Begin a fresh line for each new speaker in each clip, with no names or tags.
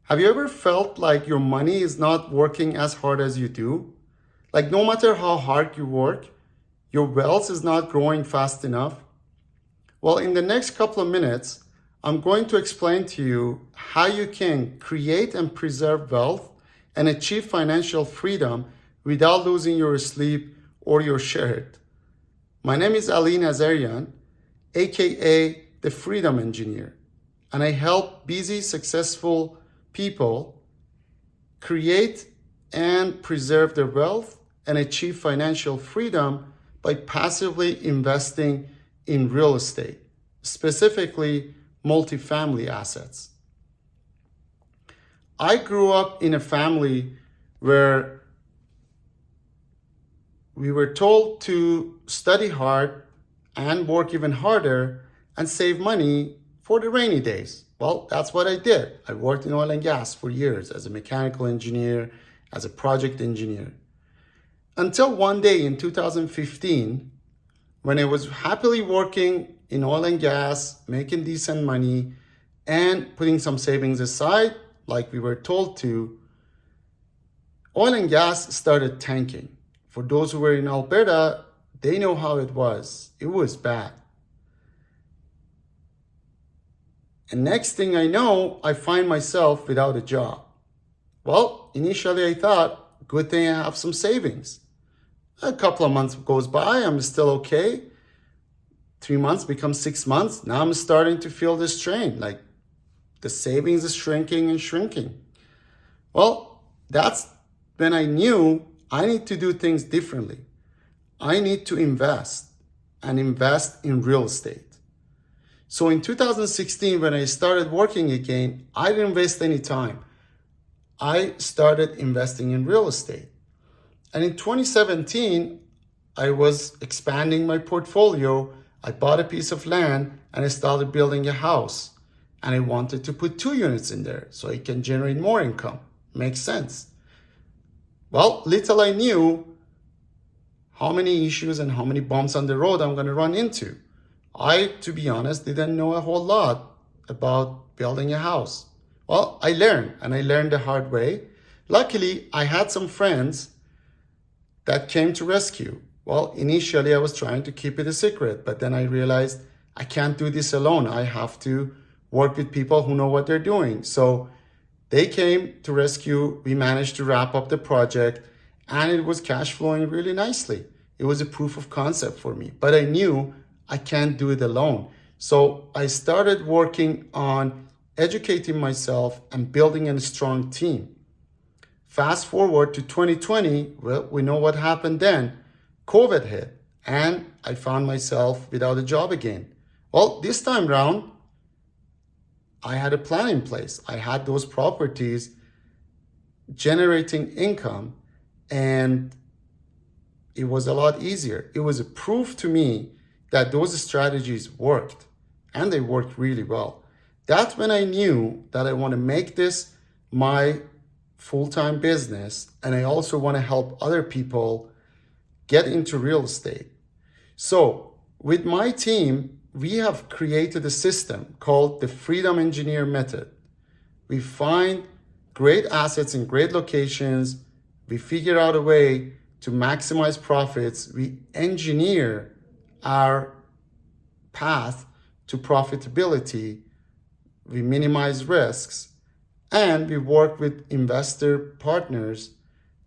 Have you ever felt like your money is not working as hard as you do? Like no matter how hard you work, your wealth is not growing fast enough? Well, in the next couple of minutes, I'm going to explain to you how you can create and preserve wealth and achieve financial freedom without losing your sleep or your shirt. My name is Ali Nazarian, aka the Freedom Engineer, and I help busy, successful people create and preserve their wealth and achieve financial freedom by passively investing in real estate, specifically multifamily assets. I grew up in a family where we were told to study hard and work even harder and save money for the rainy days. Well, that's what I did. I worked in oil and gas for years as a mechanical engineer, as a project engineer. Until one day in 2015, when I was happily working in oil and gas, making decent money, and putting some savings aside, like we were told to, oil and gas started tanking. For those who were in Alberta, they know how it was. It was bad. And next thing I know, I find myself without a job. Well, initially I thought, good thing I have some savings. A couple of months goes by, I'm still okay. 3 months becomes 6 months. Now I'm starting to feel this strain, like the savings is shrinking and shrinking. Well, that's when I knew I need to do things differently. I need to invest and invest in real estate. So in 2016, when I started working again, I didn't waste any time. I started investing in real estate. And in 2017, I was expanding my portfolio. I bought a piece of land and I started building a house. And I wanted to put 2 units in there so I can generate more income. Makes sense. Well, little I knew how many issues and how many bumps on the road I'm going to run into. I, to be honest, didn't know a whole lot about building a house. Well, I learned, and I learned the hard way. Luckily, I had some friends that came to rescue. Well, initially I was trying to keep it a secret, but then I realized I can't do this alone. I have to work with people who know what they're doing. So they came to rescue. We managed to wrap up the project, and it was cash flowing really nicely. It was a proof of concept for me, but I knew I can't do it alone. So I started working on educating myself and building a strong team. Fast forward to 2020, well, we know what happened then. COVID hit, and I found myself without a job again. Well, this time round, I had a plan in place. I had those properties generating income, and it was a lot easier. It was a proof to me that those strategies worked, and they worked really well. That's when I knew that I want to make this my full-time business, and I also want to help other people get into real estate. So with my team, we have created a system called the Freedom Engineer Method. We find great assets in great locations. We figure out a way to maximize profits. We engineer our path to profitability. We minimize risks, and we work with investor partners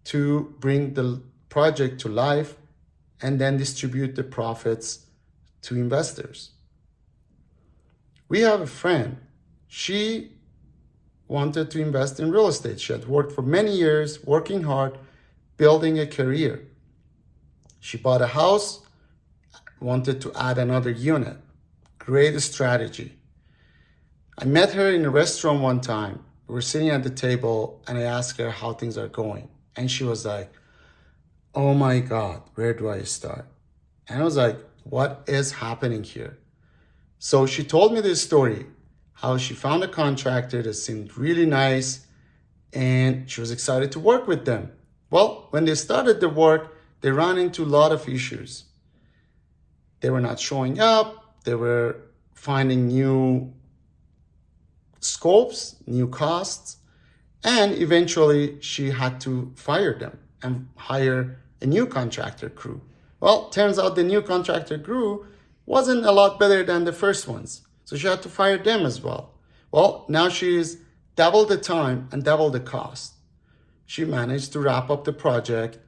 to bring the project to life and then distribute the profits to investors. We have a friend. She wanted to invest in real estate. She had worked for many years, working hard, building a career. She bought a house, wanted to add another unit. Great strategy. I met her in a restaurant one time. We were sitting at the table, and I asked her how things are going. And she was like, oh my God, where do I start? And I was like, what is happening here? So she told me this story, how she found a contractor that seemed really nice, and she was excited to work with them. Well, when they started the work, they ran into a lot of issues. They were not showing up. They were finding new scopes, new costs, And eventually she had to fire them and hire a new contractor crew. Well, turns out the new contractor crew wasn't a lot better than the first ones. So she had to fire them as well. Well, now she's double the time and double the cost. She managed to wrap up the project,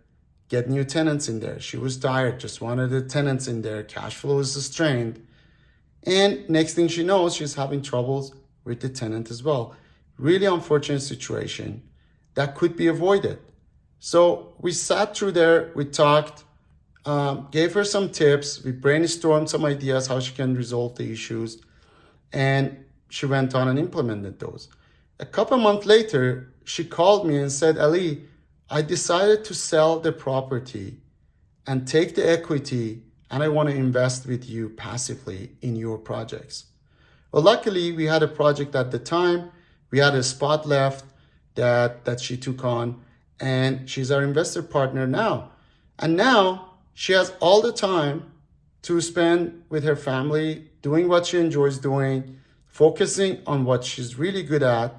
get new tenants in there. She was tired, just wanted the tenants in there. Cash flow is strained. And next thing she knows, she's having troubles with the tenant as well. Really unfortunate situation that could be avoided. So we sat through there, we talked, gave her some tips, we brainstormed some ideas how she can resolve the issues, and she went on and implemented those. A couple months later, she called me and said, Ali, I decided to sell the property and take the equity, and I want to invest with you passively in your projects. Well, luckily, we had a project at the time. We had a spot left that she took on, and she's our investor partner now. And now she has all the time to spend with her family, doing what she enjoys doing, focusing on what she's really good at,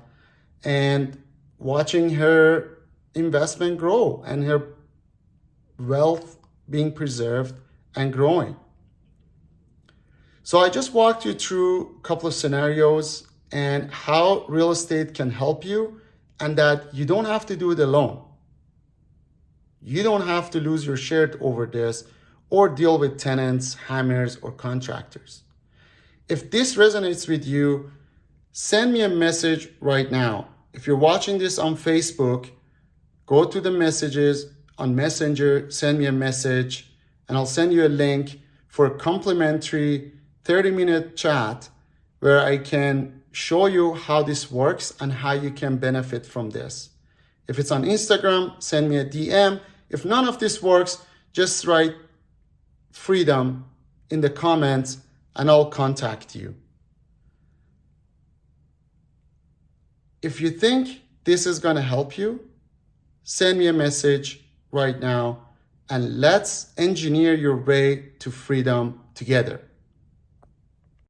and watching her investment grow and her wealth being preserved and growing. So I just walked you through a couple of scenarios and how real estate can help you, and that you don't have to do it alone. You don't have to lose your shirt over this or deal with tenants, hammers, or contractors. If this resonates with you, send me a message right now. If you're watching this on Facebook, go to the messages on Messenger, send me a message, and I'll send you a link for a complimentary 30-minute chat where I can show you how this works and how you can benefit from this. If it's on Instagram, send me a DM. If none of this works, just write freedom in the comments and I'll contact you. If you think this is going to help you, send me a message right now and let's engineer your way to freedom together.